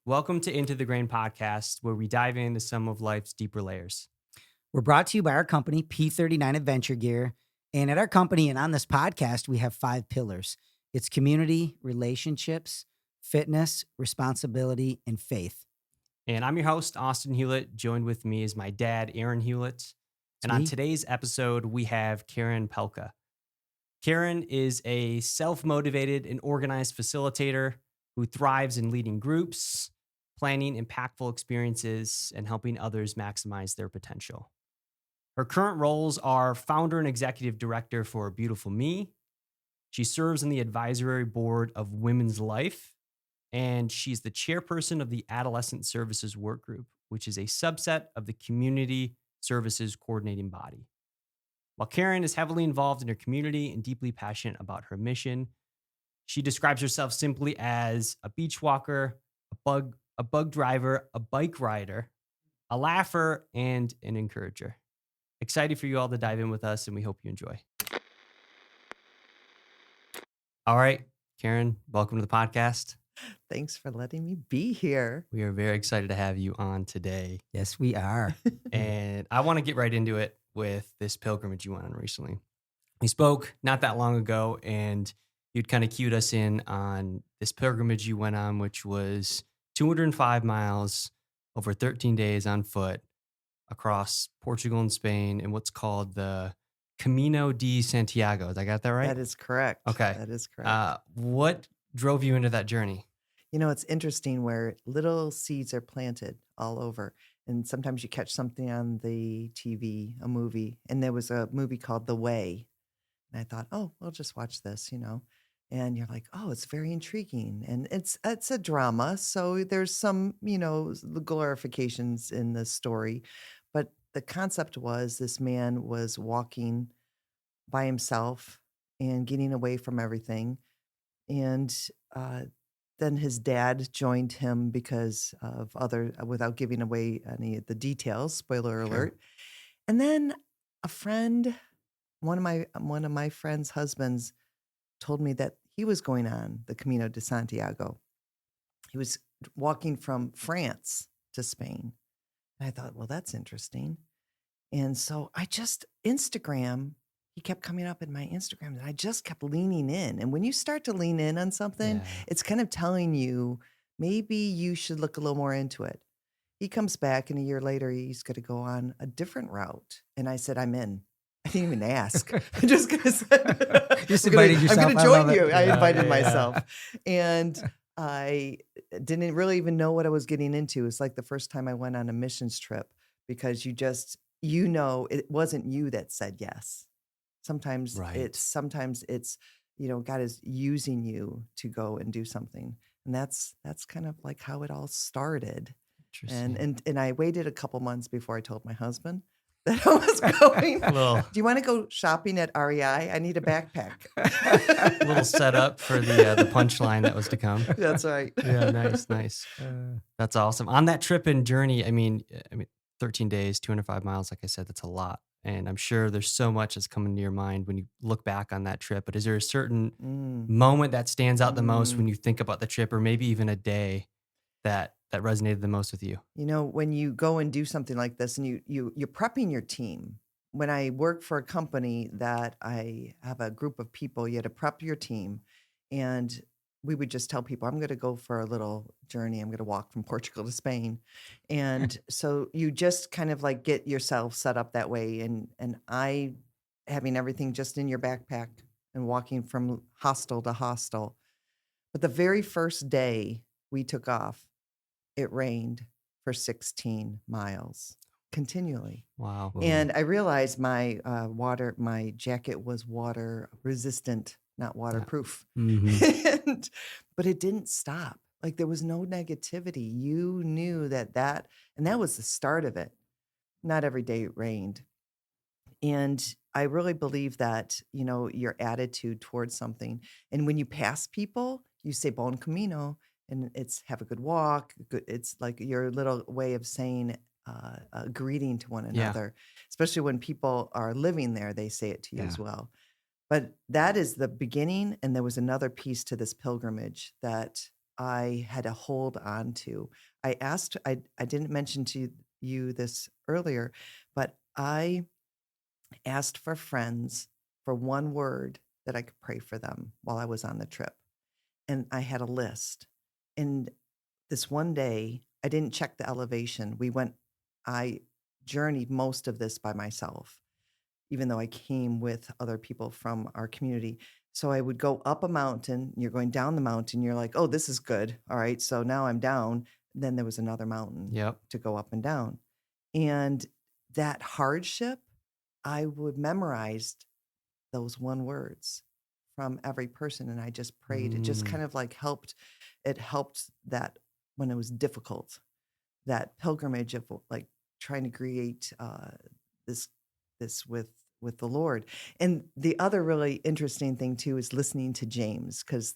Welcome to Into the Grain podcast, where we dive into some of life's deeper layers. We're brought to you by our company, P39 Adventure Gear. And at our company and on this podcast, we have 5 pillars. It's community, relationships, fitness, responsibility, and faith. And I'm your host, Austin Hewlett. Joined with me is my dad, Aaron Hewlett. And on today's episode, we have Karen Palka. Karen is a self-motivated and organized facilitator who thrives in leading groups, planning impactful experiences, and helping others maximize their potential. Her current roles are founder and executive director for Beautiful Me. She serves on the advisory board of Women's Life, and she's the chairperson of the Adolescent Services Workgroup, which is a subset of the Community Services Coordinating Body. While Karen is heavily involved in her community and deeply passionate about her mission, she describes herself simply as a beach walker, a bug driver, a bike rider, a laugher, and an encourager. Excited for you all to dive in with us, and we hope you enjoy. All right, Karen, welcome to the podcast. Thanks for letting me be here. We are very excited to have you on today. Yes, we are. And I want to get right into it with this pilgrimage you went on recently. We spoke not that long ago, and you'd kind of cued us in on this pilgrimage you went on, which was 205 miles over 13 days on foot across Portugal and Spain in what's called the Camino de Santiago. Did I got that right? That is correct. Okay. That is correct. What drove you into that journey? You know, it's interesting where little seeds are planted all over. And sometimes you catch something on the TV, a movie, and there was a movie called The Way. And I thought, oh, we'll just watch this, And you're like, oh, it's very intriguing. And it's a drama. So there's some, glorifications in the story. But the concept was this man was walking by himself and getting away from everything. And then his dad joined him because of without giving away any of the details, spoiler alert. And then a friend, one of my friend's husbands told me that he was going on the Camino de Santiago. He was walking from France to Spain. And I thought, well, that's interesting. And so he kept coming up in my Instagram, and I just kept leaning in. And when you start to lean in on something, it's kind of telling you, maybe you should look a little more into it. He comes back, and a year later, he's going to go on a different route. And I said, I'm in. I didn't even ask. I just said, Just invited yourself. I'm going to join you. I invited myself. And I didn't really even know what I was getting into. It's like the first time I went on a missions trip, because it wasn't you that said yes. Sometimes it's God is using you to go and do something. And that's kind of like how it all started. And I waited a couple months before I told my husband that I was going. Do you want to go shopping at REI? I need a backpack. A little setup for the punchline that was to come. That's right. Yeah, nice. That's awesome. On that trip and journey, I mean, 13 days, 205 miles, like I said, that's a lot. And I'm sure there's so much that's coming to your mind when you look back on that trip. But is there a certain moment that stands out the most when you think about the trip, or maybe even a day that resonated the most with you? When you go and do something like this, and you're prepping your team. When I work for a company that I have a group of people, you had to prep your team. And we would just tell people, I'm going to go for a little journey. I'm going to walk from Portugal to Spain. And so you just kind of like get yourself set up that way. And I, having everything just in your backpack and walking from hostel to hostel. But the very first day we took off, it rained for 16 miles continually. Wow. And I realized my jacket was water resistant, not waterproof. But it didn't stop. Like, there was no negativity. You knew that was the start of it. Not every day it rained. And I really believe that, your attitude towards something. And when you pass people, you say bon camino, and it's have a good walk. It's like your little way of saying a greeting to one another, especially when people are living there, they say it to you as well. But that is the beginning. And there was another piece to this pilgrimage that I had to hold on to. I didn't mention to you this earlier, but I asked for friends for one word that I could pray for them while I was on the trip. And I had a list. And this one day, I didn't check the elevation. I journeyed most of this by myself, even though I came with other people from our community. So I would go up a mountain, you're going down the mountain, you're like, oh, this is good. All right. So now I'm down. Then there was another mountain Yep. to go up and down. And that hardship, I would memorize those one words from every person. And I just prayed. It just kind of like helped. It helped that when it was difficult, that pilgrimage of like trying to create this with the Lord. And the other really interesting thing too is listening to James, because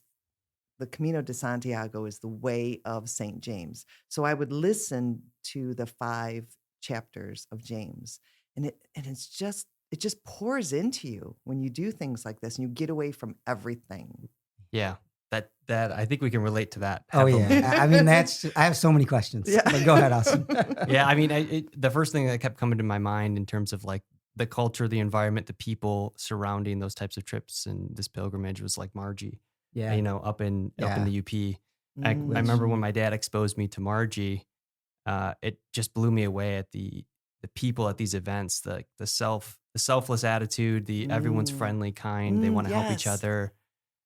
the Camino de Santiago is the way of St. James. So I would listen to the 5 chapters of James, and it just pours into you when you do things like this and you get away from everything. Yeah. That I think we can relate to that. Oh heavily. yeah. I mean, I have so many questions. Yeah. But go ahead, Austin. Yeah. I mean, the first thing that kept coming to my mind in terms of like the culture, the environment, the people surrounding those types of trips and this pilgrimage was like Margie, Yeah. up in the UP. I Mm. remember when my dad exposed me to Margie, it just blew me away at the people at these events, the selfless attitude, everyone's friendly, kind, they want to help each Yes. other.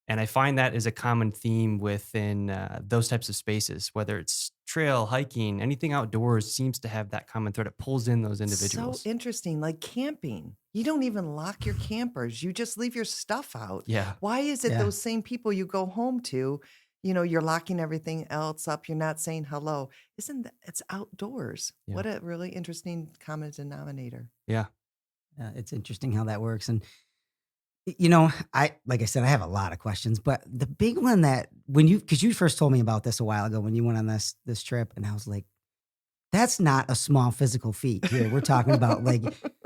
And I find that is a common theme within those types of spaces, whether it's trail, hiking, anything outdoors seems to have that common thread. It pulls in those individuals. So interesting. Like camping, you don't even lock your campers. You just leave your stuff out. Yeah. Why is it Yeah. those same people you go home to, you're locking everything else up. You're not saying hello. It's outdoors. Yeah. What a really interesting common denominator. Yeah. It's interesting how that works. And, like I said, I have a lot of questions, but the big one that because you first told me about this a while ago when you went on this trip, and I was like, that's not a small physical feat here. We're talking about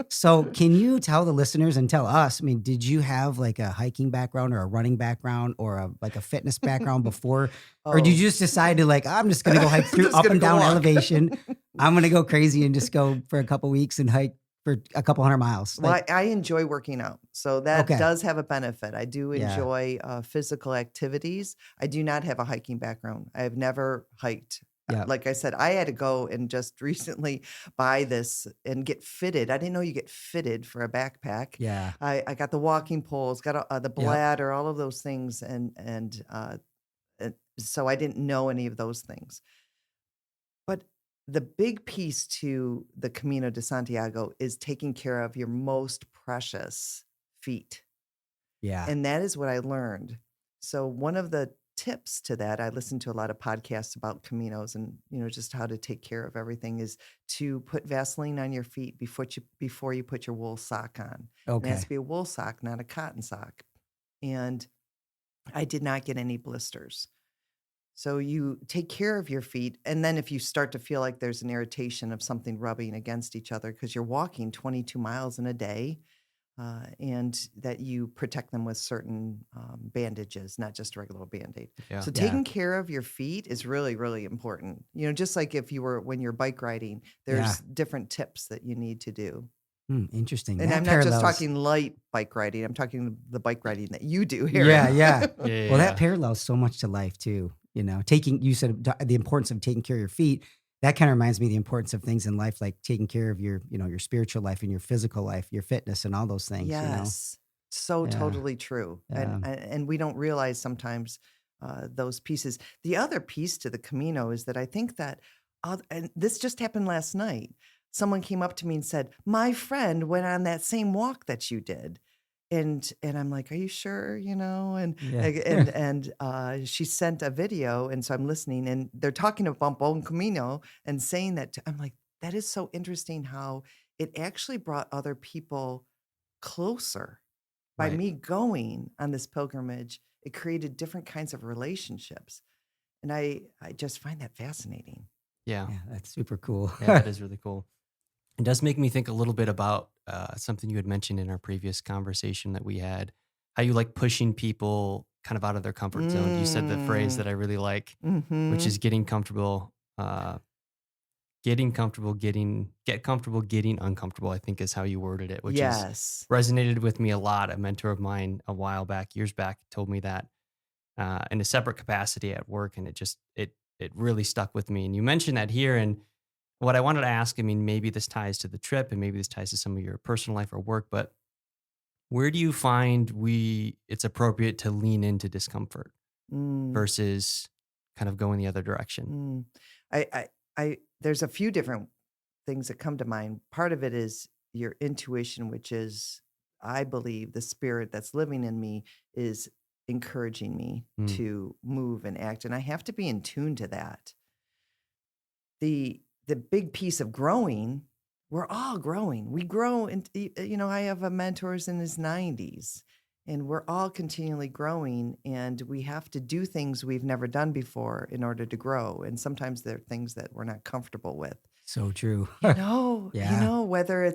so can you tell the listeners and tell us, I mean, did you have like a hiking background or a running background or a fitness background before? Or did you just decide to I'm just going to go hike through just up gonna and go down walk. elevation. I'm going to go crazy and just go for a couple weeks and hike for a couple 100 miles. Well, I enjoy working out. So that Okay. does have a benefit. I do Yeah. enjoy physical activities. I do not have a hiking background. I have never hiked. Yeah. Like I said, I had to go and just recently buy this and get fitted. I didn't know you get fitted for a backpack. Yeah. I got the walking poles, got the bladder, all of those things. And so I didn't know any of those things. But the big piece to the Camino de Santiago is taking care of your most precious feet. Yeah. And that is what I learned. So one of the tips to that, I listened to a lot of podcasts about Caminos and, just how to take care of everything, is to put Vaseline on your feet before you put your wool sock on. And it has Okay. to be a wool sock, not a cotton sock. And I did not get any blisters. So you take care of your feet. And then if you start to feel like there's an irritation of something rubbing against each other, because you're walking 22 miles in a day, and that you protect them with certain bandages, not just a regular Band-Aid. Yeah. So Yeah. taking care of your feet is really, really important. Just like when you're bike riding, there's different tips that you need to do. Interesting. And That I'm not just parallels- talking light bike riding. I'm talking the bike riding that you do here. Yeah, yeah. Yeah. Well, that parallels so much to life too. You said the importance of taking care of your feet. That kind of reminds me of the importance of things in life, like taking care of your spiritual life and your physical life, your fitness and all those things. Yes. So Yeah. totally true. And we don't realize sometimes those pieces. The other piece to the Camino is that I think that, and this just happened last night. Someone came up to me and said, my friend went on that same walk that you did. And I'm like, are you sure? And she sent a video, and so I'm listening, and they're talking about Bon Camino and saying that. I'm like, that is so interesting how it actually brought other people closer by Right. me going on this pilgrimage. It created different kinds of relationships, and I just find that fascinating. Yeah. Yeah, that's super cool. Yeah, that is really cool. It does make me think a little bit about something you had mentioned in our previous conversation that we had, how you like pushing people kind of out of their comfort zone. You said the phrase that I really like, which is getting comfortable, get comfortable getting uncomfortable, I think is how you worded it, which is Yes. resonated with me a lot. A mentor of mine a while back, years back, told me that in a separate capacity at work, and it really stuck with me. And you mentioned that here, and what I wanted to ask, I mean, maybe this ties to the trip, and maybe this ties to some of your personal life or work, but where do you find it's appropriate to lean into discomfort Mm, versus kind of going the other direction? mm. There's a few different things that come to mind. Part of it is your intuition, which is, I believe, the spirit that's living in me is encouraging me Mm, to move and act, and I have to be in tune to that. The big piece of growing, we're all growing. We grow, and I have a mentor's in his 90s, and we're all continually growing, and we have to do things we've never done before in order to grow. And sometimes there are things that we're not comfortable with. So true. Yeah. Whether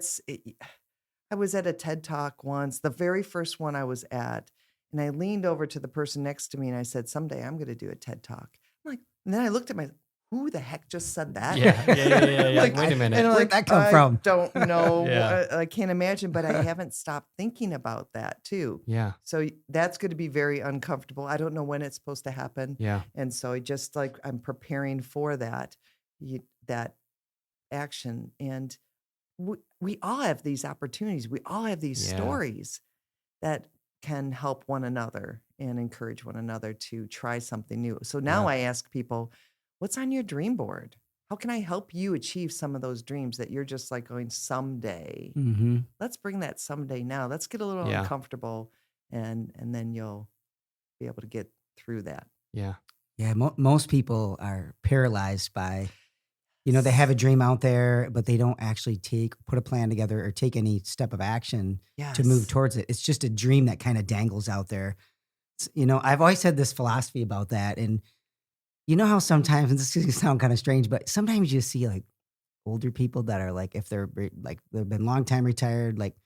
I was at a TED Talk once, the very first one I was at, and I leaned over to the person next to me and I said, "Someday I'm going to do a TED Talk." I'm like, and then I looked at who the heck just said that? yeah. Like, Wait a minute. and I'm Where'd like, that come I from? don't know. Yeah. I can't imagine, but I haven't stopped thinking about that too. Yeah, So that's going to be very uncomfortable. I don't know when it's supposed to happen. yeah, And so I'm preparing for that action. And we all have these opportunities. We all have these yeah, stories that can help one another and encourage one another to try something new. So now yeah, I ask people, what's on your dream board? How can I help you achieve some of those dreams that you're just like going someday? Mm-hmm. Let's bring that someday now. Let's get a little yeah, uncomfortable, and then you'll be able to get through that. yeah, Yeah. Most people are paralyzed by, they have a dream out there, but they don't actually put a plan together or take any step of action to move Yes. towards it. It's just a dream that kind of dangles out there. I've always had this philosophy about that. And you know how sometimes, and this is going to sound kind of strange, but sometimes you see like older people that are like, if they've been long time retired, like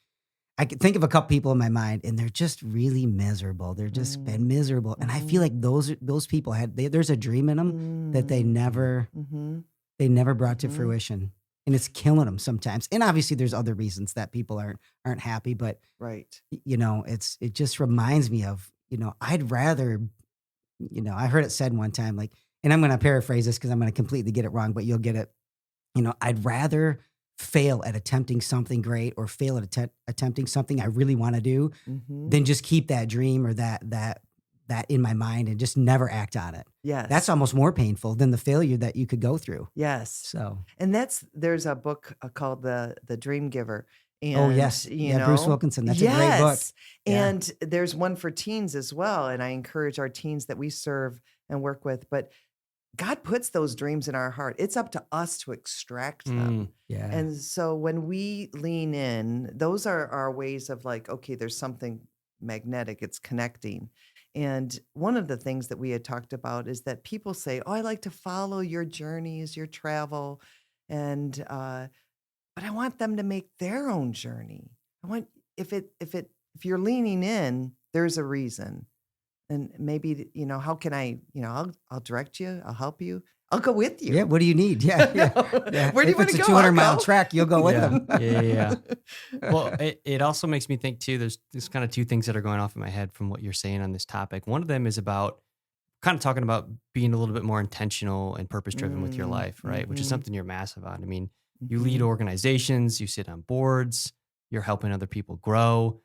I could think of a couple people in my mind and they're just really miserable. They're just been Mm, miserable. And I feel mhm, like those people there's a dream in them that they mm, never mhm, they never brought to mhm. fruition, and it's killing them sometimes. And obviously, there's other reasons that people aren't happy, but Right. it just reminds me of I'd rather I heard it said one time like, and I'm going to paraphrase this because I'm going to completely get it wrong, but you'll get it. I'd rather fail at attempting something great or fail at attempting something I really want to do Mhm. than just keep that dream or that in my mind and just never act on it. That's Yes. almost more painful than the failure that you could go through. Yes. So. And there's a book called The Dream Giver. Oh, And, yes. Yeah, Bruce Wilkinson. That's a great book. yes. Yeah. And there's one for teens as well. And I encourage our teens that we serve and work with. But God puts those dreams in our heart. It's up to us to extract them. Yeah. And so when we lean in, those are our ways of like, okay, there's something magnetic, it's connecting. And one of the things that we had talked about is that people say, "Oh, I like to follow your journeys, your travel." And but I want them to make their own journey. I want if you're leaning in, there's a reason. And maybe, how can I'll direct you, I'll help you, I'll go with Yeah. you. What do you need? Yeah. Yeah. Yeah. Where do you If want it's to a go? I'll 200-mile go. track, you'll go with yeah, them. yeah. Well, it also makes me think too. There's kind of two things that are going off in my head from what you're saying on this topic. One of them is about kind of talking about being a little bit more intentional and purpose driven with your life, right? Which is Mhm, something you're massive on. I mean, you lead mhm. organizations, you sit on boards, you're helping other people grow.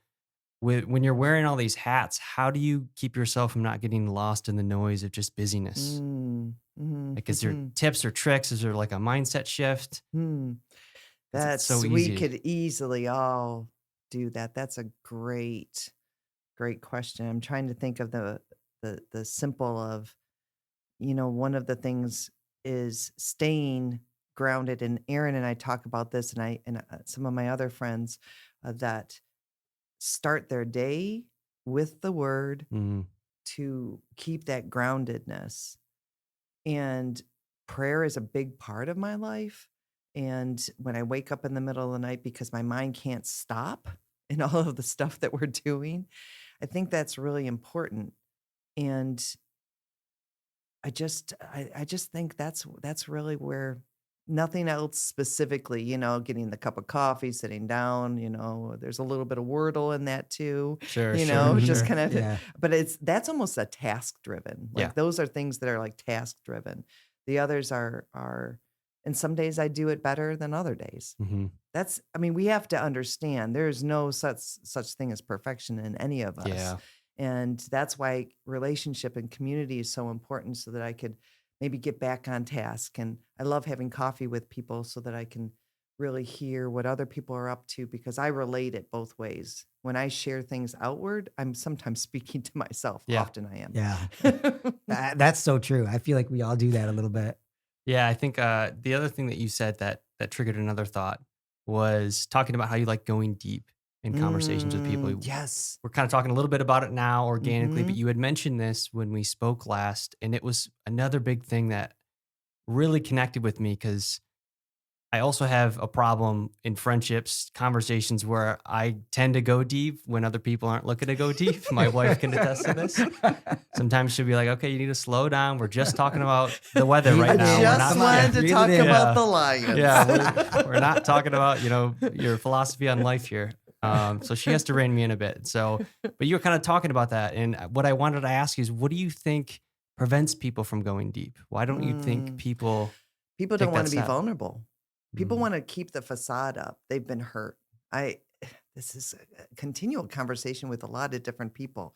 When you're wearing all these hats, how do you keep yourself from not getting lost in the noise of just busyness? Mm, mhm, Like, is there mhm, tips or tricks? Is there like a mindset shift? mm. It's so We easy. could easily all do that. That's a great question. I'm trying to think of the simple of, one of the things is staying grounded. And Aaron and I talk about this, and some of my other friends that start their day with the word Mm, to keep that groundedness. And prayer is a big part of my life. And when I wake up in the middle of the night because my mind can't stop in all of the stuff that we're doing, I think that's really important. And I just think that's really where nothing else specifically, getting the cup of coffee, sitting down, there's a little bit of Wordle in that too, Sure, just sure. kind of, Yeah. but that's almost a task driven. Yeah. Like those are things that are like task driven. The others are, and some days I do it better than other days. Mm-hmm. We have to understand there's no such thing as perfection in any of us. Yeah. And that's why relationship and community is so important, so that I could maybe get back on task. And I love having coffee with people so that I can really hear what other people are up to, because I relate it both ways. When I share things outward, I'm sometimes speaking to myself. Yeah. Often I am. Yeah. That's so true. I feel like we all do that a little bit. Yeah, I think the other thing that you said that triggered another thought was talking about how you like going deep in conversations with people. Yes. We're kind of talking a little bit about it now organically, but Mhm. you had mentioned this when we spoke last, and it was another big thing that really connected with me because I also have a problem in friendships, conversations where I tend to go deep when other people aren't looking to go deep. My wife can attest to this. Sometimes she'll be like, okay, you need to slow down. We're just talking about the weather Reel right it now. in. We're Just not, wanted to reel it talk in. about Yeah. the Lions. yeah, we're not talking about, your philosophy on life here. So she has to rein me in a bit. But you were kind of talking about that. And what I wanted to ask you is, what do you think prevents people from going deep? Why don't you think people People take don't that want to be step? vulnerable. People Mm. want to keep the facade up. They've been hurt. This is a continual conversation with a lot of different people.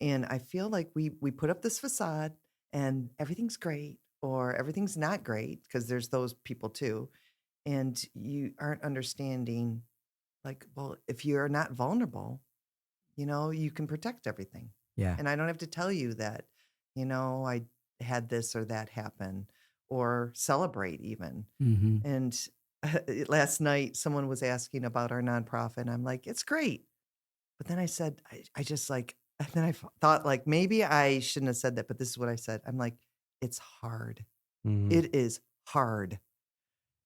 And I feel like we put up this facade and everything's great or everything's not great, because there's those people too. And you aren't understanding, like, well, if you're not vulnerable, you can protect everything. Yeah. And I don't have to tell you that, I had this or that happen, or celebrate even. Mm-hmm. And last night, someone was asking about our nonprofit, and I'm like, it's great. But then I said, I just like, and then I thought, like, maybe I shouldn't have said that, but this is what I said. I'm like, it's hard. Mhm. It is hard.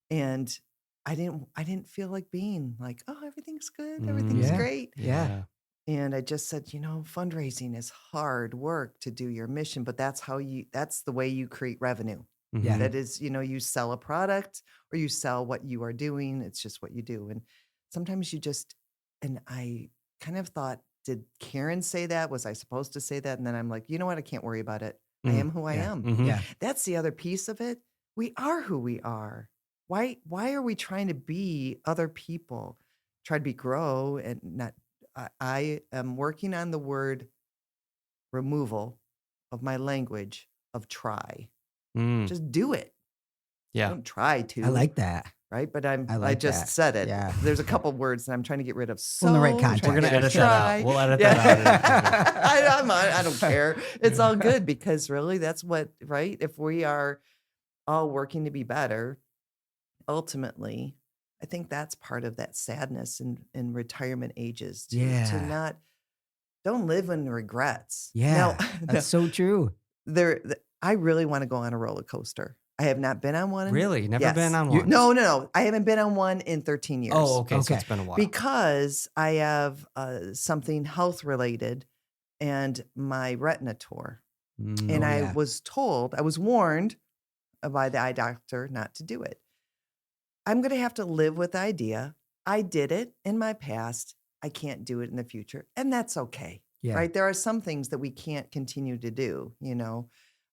And I didn't feel like being like, oh, everything's good, everything's Yeah. great. Yeah. And I just said, fundraising is hard work to do your mission, but that's the way you create revenue. Yeah. That is, you sell a product or you sell what you are doing. It's just what you do. And sometimes and I kind of thought, did Karen say that? Was I supposed to say that? And then I'm like, you know what? I can't worry about it. I am who I Yeah. am. Mhm. Yeah. That's the other piece of it. We are who we are. Why are we trying to be other people? Try to grow and not. I am working on the word removal of my language of try. Mm. Just do it. Yeah. Don't try to. I like that. Right, but I I like just that. said it. Yeah. There's a couple words that I'm trying to get rid of. Well, in the right So, context. We're going to trying edit to that try. out. We'll edit Yeah. that out. I don't care. It's all good, because really that's what, right? If we are all working to be better, ultimately, I think that's part of that sadness in retirement ages, to Yeah. don't live in regrets. Yeah. Now, That's so true. I really want to go on a roller coaster. I have not been on one. Really? Never been Yes. on one? No. I haven't been on one in 13 years. Oh, okay. So Okay. it's been a while. Because I have something health related, and my retina tore. And Oh, I yeah. was warned by the eye doctor not to do it. I'm going to have to live with the idea. I did it in my past. I can't do it in the future. And that's okay. Yeah. Right? There are some things that we can't continue to do,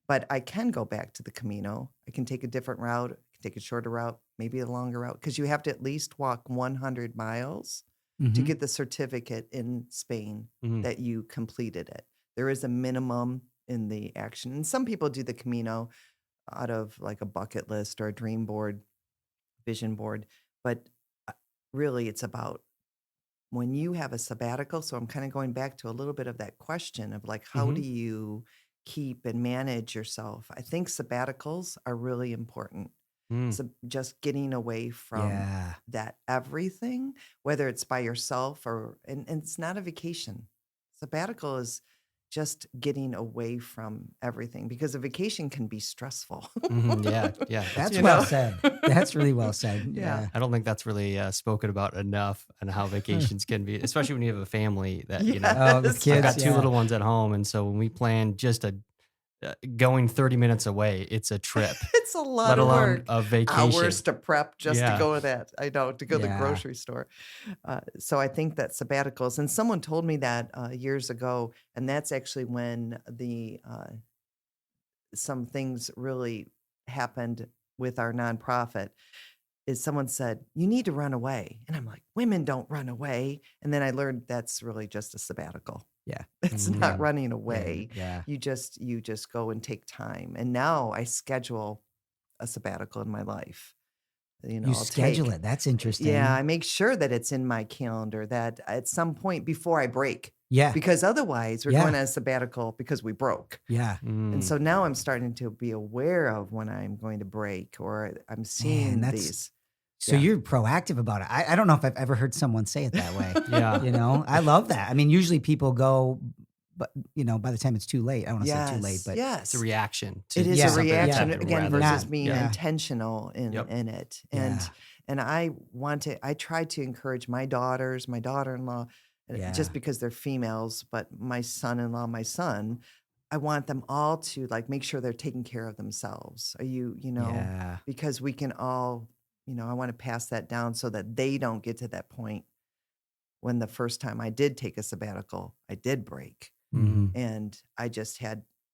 but I can go back to the Camino. I can take a different route, I can take a shorter route, maybe a longer route, because you have to at least walk 100 miles to Mhm. get the certificate in Spain Mhm. that you completed it. There is a minimum in the action. And some people do the Camino out of like a bucket list or a dream board, vision board. But really, it's about when you have a sabbatical. So I'm kind of going back to a little bit of that question of like, how do you keep and manage yourself? I think sabbaticals are really important. Mm. So just getting away from Yeah. that everything, whether it's by yourself and it's not a vacation. Sabbatical is just getting away from everything, because a vacation can be stressful. Yeah, yeah. That's You well know? said. That's really well said. Yeah. Yeah. I don't think that's really spoken about enough, and how vacations can be, especially when you have a family that, you know, Oh, with Yes. I've kids, got two yeah. little ones at home. And so when we plan just going 30 minutes away, it's a trip, It's a lot let of alone work. a vacation. Hours to prep just to Yeah. go to that. I know, to go to the Yeah. grocery store. So I think that sabbaticals, and someone told me that years ago, and that's actually when the some things really happened with our nonprofit. Is someone said, "You need to run away," and I'm like, "Women don't run away." And then I learned that's really just a sabbatical. Yeah. It's Mhm. not running Yeah. away. Yeah. You just go and take time. And now I schedule a sabbatical in my life. You know, You I'll schedule take it. That's yeah, interesting. I make sure that it's in my calendar that at some point before I break, Yeah. because otherwise we're Yeah. going on a sabbatical because we broke. Yeah. And Mm. so now I'm starting to be aware of when I'm going to break, or I'm Man, seeing that's these. so Yeah. you're proactive about it. I don't know if I've ever heard someone say it that way. Yeah. You know, I love that. I mean, usually people go, but you know, by the time it's too late, I don't want to say too late, Yes, but It's yes. a reaction to It is Yeah, a something that's reaction happening again rather versus than, being yeah. intentional Yep. in it. yeah, And I try to encourage my daughters, my daughter-in-law, yeah, just because they're females, but my son-in-law, my son, I want them all to like make sure they're taking care of themselves. You know, yeah. because we can all, I want to pass that down so that they don't get to that point when the first time I did take a sabbatical, I did break. Mhm. And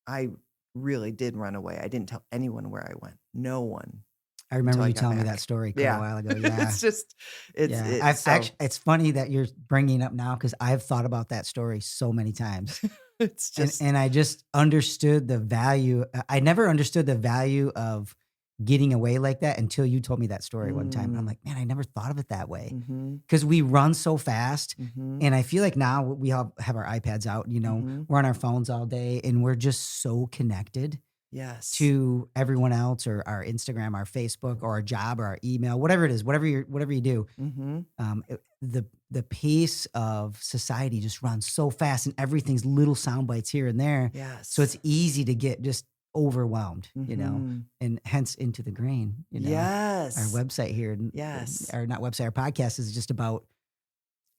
I really did run away. I didn't tell anyone where I went. No one I until remember I you got telling me that back. story quite a Yeah. while ago. Yeah. It's just, Yeah. I've actually, it's funny that you're bringing it up now because I've thought about that story so many times. it's just, And I just understood the value. I never understood the value of getting away like that until you told me that story one time. And I'm like, man, I never thought of it that way. mm-hmm, Because we run so fast. mm-hmm, And I feel like now we all have our iPads out, you know, mm-hmm. we're on our phones all day and we're just so connected Yes. to everyone else or our Instagram, our Facebook, or our job or our email, whatever it is, whatever you do. Mm-hmm. The pace of society just runs so fast and everything's little sound bites here and there. Yes. So it's easy to get just overwhelmed, you know, Mhm. and hence Into the Grain, you know. Yes. Our website here, Yes. or not website, our podcast is just about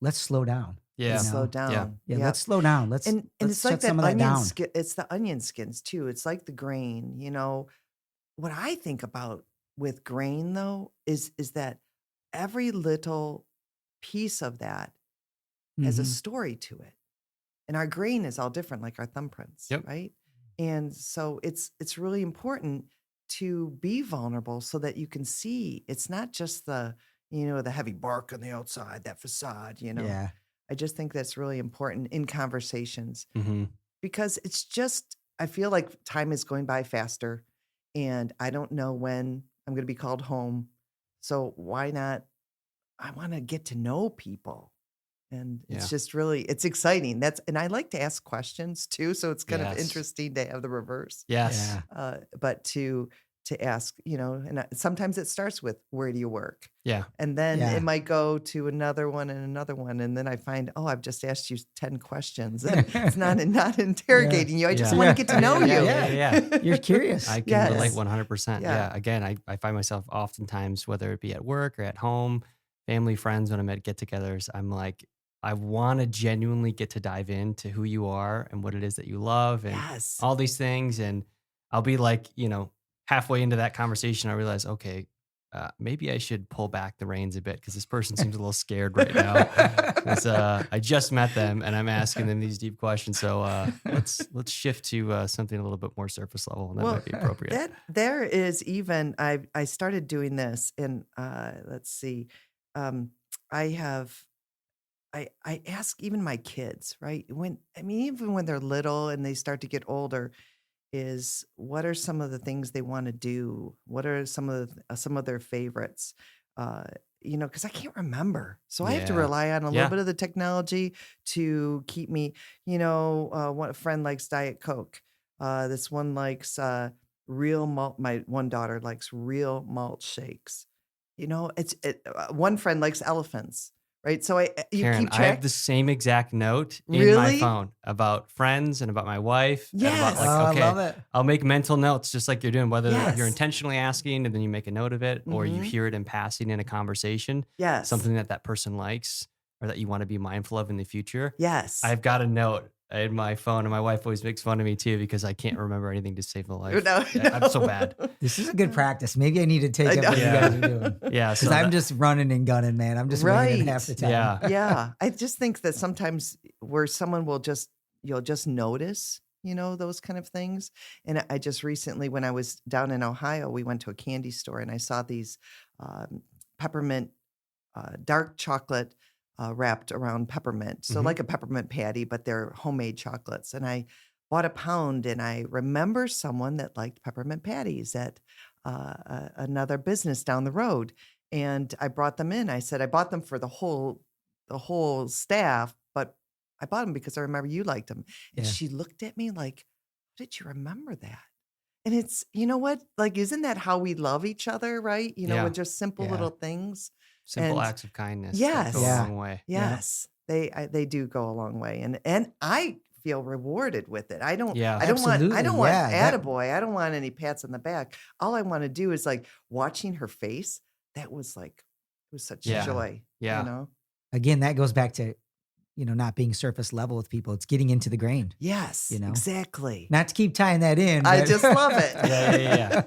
let's slow down. Yeah. Let's you slow know? down. Yeah, let's slow down. And Let's it's like shut that some of that onion down. skin. It's the onion skins too. It's like the grain. What I think about with grain though is that every little piece of that has a Mhm. story to it. And our grain is all different, like our thumbprints, Yep. right? And so it's really important to be vulnerable so that you can see it's not just the heavy bark on the outside, that facade. Yeah. I just think that's really important in conversations Mm-hmm. because I feel like time is going by faster and I don't know when I'm going to be called home. So why not? I want to get to know people. And it's Yeah. just really, it's exciting. And I like to ask questions too. So it's kind of Yes. interesting to have the reverse. Yes. Yeah. But to ask, sometimes it starts with, where do you work? Yeah. And then Yeah. it might go to another one and another one. And then I find, I've just asked you 10 questions. And it's not interrogating you. I just Yeah. want to get to know you. Yeah. You're curious. I can relate Yes. 100%. Yeah. Yeah. Again, I find myself oftentimes, whether it be at work or at home, family, friends, when I'm at get-togethers, I'm like, I want to genuinely get to dive into who you are and what it is that you love and Yes. all these things. And I'll be like, halfway into that conversation, I realize, okay, maybe I should pull back the reins a bit because this person seems a little scared right now. 'Cause, I just met them and I'm asking them these deep questions. So let's shift to something a little bit more surface level, and that might be appropriate. There is even I started doing this in let's see, I ask even my kids, right? Even when they're little and they start to get older, is what are some of the things they want to do? What are some of their favorites? Because I can't remember, so I have to Yeah. rely on a Yeah. little bit of the technology to keep me. One friend likes Diet Coke. This one likes real malt. My one daughter likes real malt shakes. One friend likes elephants. right? So you Karen, keep I track. have the same exact note in my Really? phone about friends and about my wife. And about Yes. like, Oh, okay, I love it. I'll make mental notes just like you're doing, whether Yes. you're intentionally asking and then you make a note of it, or you Mhm. hear it in passing in a conversation, Yes. something that person likes or that you want to be mindful of in the future. Yes. I've got a note in my phone, and my wife always makes fun of me too because I can't remember anything to save my life. No, I'm so bad. This is a good practice. Maybe I need to take I up know. what you guys are doing. Yeah. Because I'm just running and gunning, man. I'm just winging it half the time. Yeah. Yeah. I just think that sometimes where someone you'll just notice, those kind of things. And I just recently, when I was down in Ohio, we went to a candy store and I saw these peppermint, dark chocolate wrapped around peppermint. So like a peppermint patty, but they're homemade chocolates. And I bought a pound, and I remember someone that liked peppermint patties at another business down the road. And I brought them in. I said, I bought them for the whole staff, but I bought them because I remember you liked them. And Yeah. she looked at me like, how did you remember that? And it's, you know what? Like, isn't that how we love each other, right? Yeah. With just simple Yeah. little things. Simple And- acts of kindness. Yes. That go Yeah. a long way. Yes, they do go a long way, and I feel rewarded with it. I don't. Yeah. I don't want. Absolutely, yeah, that- attaboy. I don't want any pats on the back. All I want to do is like watching her face. That was like, it was such Yeah. joy. Yeah. Again, that goes back to, not being surface level with people. It's getting into the grain. Yes. Exactly. Not to keep tying that in. I but- just love it. Yeah.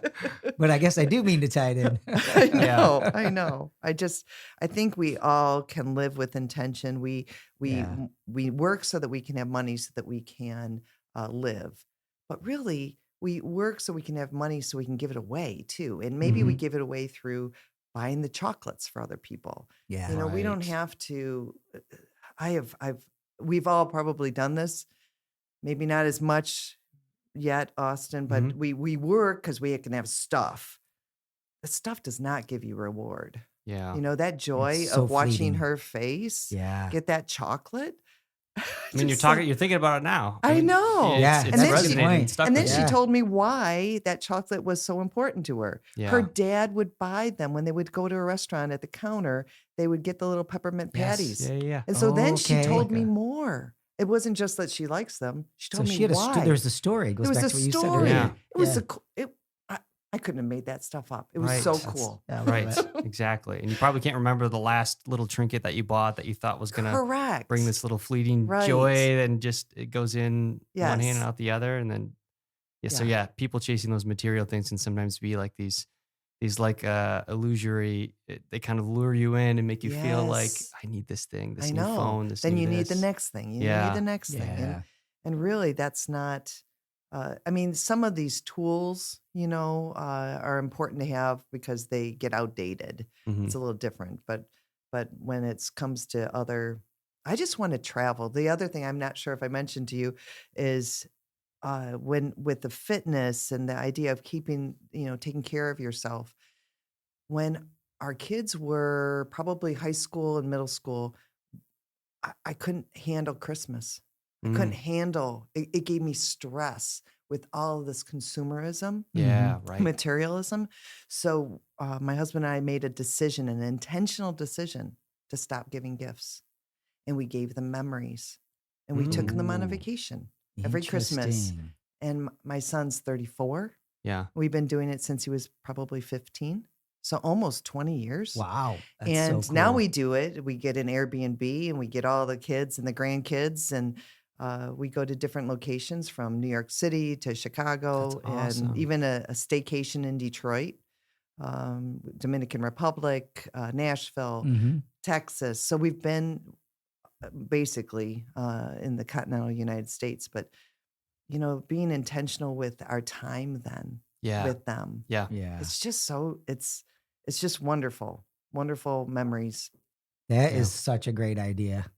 But I guess I do mean to tie it in. I know. I think we all can live with intention. We work so that we can have money so that we can live. But really, we work so we can have money so we can give it away too. And maybe we give it away through buying the chocolates for other people. Yeah. We don't have to. We've all probably done this. Maybe not as much yet, Austin, but we work because we can have stuff. The stuff does not give you reward. Yeah. That joy It's so of watching fleeting. her face Yeah. get that chocolate. I mean, Just you're thinking about it now. I know. Yeah, It's and then she- resonating and stuck and then with she you. told me why that chocolate was so important to her. Yeah. Her dad would buy them when they would go to a restaurant at the counter. They would get the little peppermint patties. Yeah. And so then she Okay. told me Okay. more. It wasn't just that she likes them. She So told me she had why. there's the story. It goes There was back a to what you said story. earlier. Yeah. It was Yeah. I couldn't have made that stuff up. It was Right. so That's- cool. I love Right. it. Exactly. And you probably can't remember the last little trinket that you bought that you thought was going to Correct. bring this little fleeting Right. joy, and just it goes in one hand Yes. and out the other. And then, so Yeah. people chasing those material things can sometimes be like these like illusory, they kind of lure you in and make you feel like, Yes. I need this thing, this I new know. phone, this Then new you need the this. next thing. You Yeah. need the next thing. Yeah. And really, that's not. I mean, some of these tools, are important to have because they get outdated. Mhm. It's a little different, but when it comes to other, I just want to travel. The other thing I'm not sure if I mentioned to you is when with the fitness and the idea of keeping, taking care of yourself. When our kids were probably high school and middle school, I couldn't handle Christmas. I couldn't handle it. It gave me stress with all of this consumerism, Yeah. Right. materialism. So my husband and I made an intentional decision to stop giving gifts. And we gave them memories. And we took them on a Ooh. vacation every Christmas. Interesting. And my son's 34. Yeah. We've been doing it since he was probably 15. So almost 20 years. Wow. That's And so now cool. we do it. We get an Airbnb and we get all the kids and the grandkids, and we go to different locations from New York City to Chicago, That's awesome. and even a staycation in Detroit, Dominican Republic, Nashville, Mhm. Texas. So we've been basically in the continental United States, but being intentional with our time then Yeah. with them. Yeah. Yeah. It's just it's just wonderful, wonderful memories. That is Yeah. such a great idea.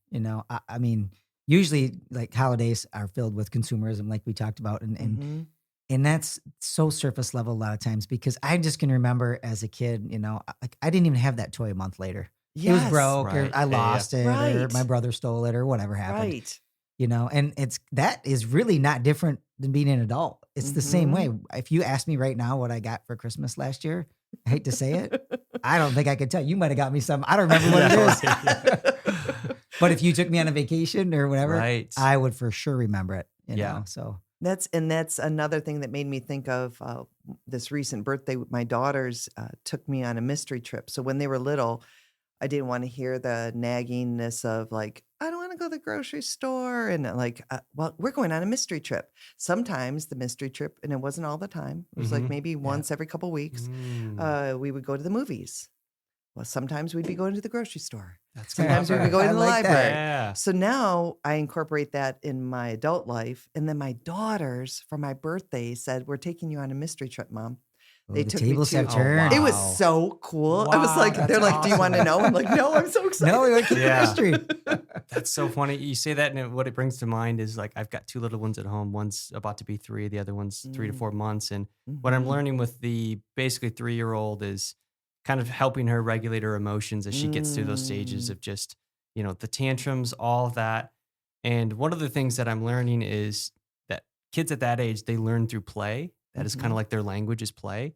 I mean, usually like holidays are filled with consumerism, like we talked about, and Mhm. and that's so surface level a lot of times because I just can remember as a kid, like I didn't even have that toy a month later. It was Yes. broke, or Right. I Yeah, yeah. lost it, or Right. my brother stole it, or whatever happened. Right. And that is really not different than being an adult. It's the same way. If you ask me right now what I got for Christmas last year, I hate to say it, I don't think I could tell. You might have got me some. I don't remember what it is. But if you took me on a vacation or whatever, Right. I would for sure remember it. You Yeah. know, so That's another thing that made me think of this recent birthday. My daughters took me on a mystery trip. So when they were little, I didn't want to hear the naggingness of like, I don't want to go to the grocery store. And like, well, we're going on a mystery trip. Sometimes the mystery trip, and it wasn't all the time, it was like maybe once every couple weeks, we would go to the movies. Well, sometimes we'd be going to the grocery store. That's Sometimes we'd be clever. going to I the like that. library. Yeah. So now I incorporate that in my adult life. And then my daughters, for my birthday, said, we're taking you on a mystery trip, Mom. Oh, They the took me tables to- have Oh, turned. wow. It was so cool. I was Wow, like, that's they're like, do you want to know? I'm like, no, I'm so excited. No, we want to keep Yeah. the mystery. That's so funny. You say that, and what it brings to mind is like I've got two little ones at home. One's about to be 3, the other one's 3 to 4 months. And what I'm learning with the basically 3-year-old is kind of helping her regulate her emotions as she gets through those stages of just, the tantrums, all of that. And one of the things that I'm learning is that kids at that age, they learn through play. That is kind of like their language is play.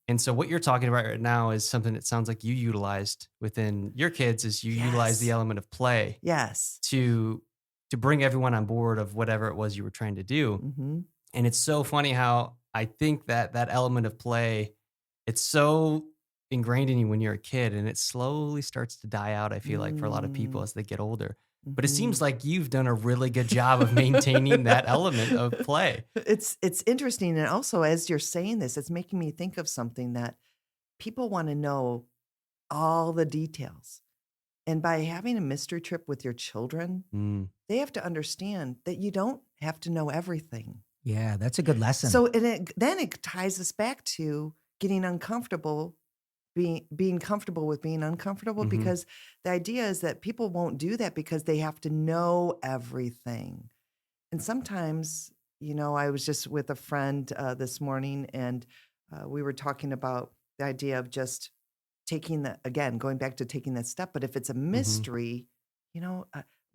And so what you're talking about right now is something that sounds like you utilized within your kids is you utilize the Yes. element of play Yes. to bring everyone on board of whatever it was you were trying to do. And it's so funny how I think that element of play, it's so ingrained in you when you're a kid, and it slowly starts to die out, I feel like, for a lot of people as they get older. But it seems like you've done a really good job of maintaining that element of play. It's interesting. And also, as you're saying this, it's making me think of something that people want to know all the details. And by having a mystery trip with your children, they have to understand that you don't have to know everything. Yeah, that's a good lesson. So then it ties us back to getting uncomfortable, being comfortable with being uncomfortable, because the idea is that people won't do that because they have to know everything. And sometimes, I was just with a friend this morning, and we were talking about the idea of just going back to taking that step. But if it's a mystery,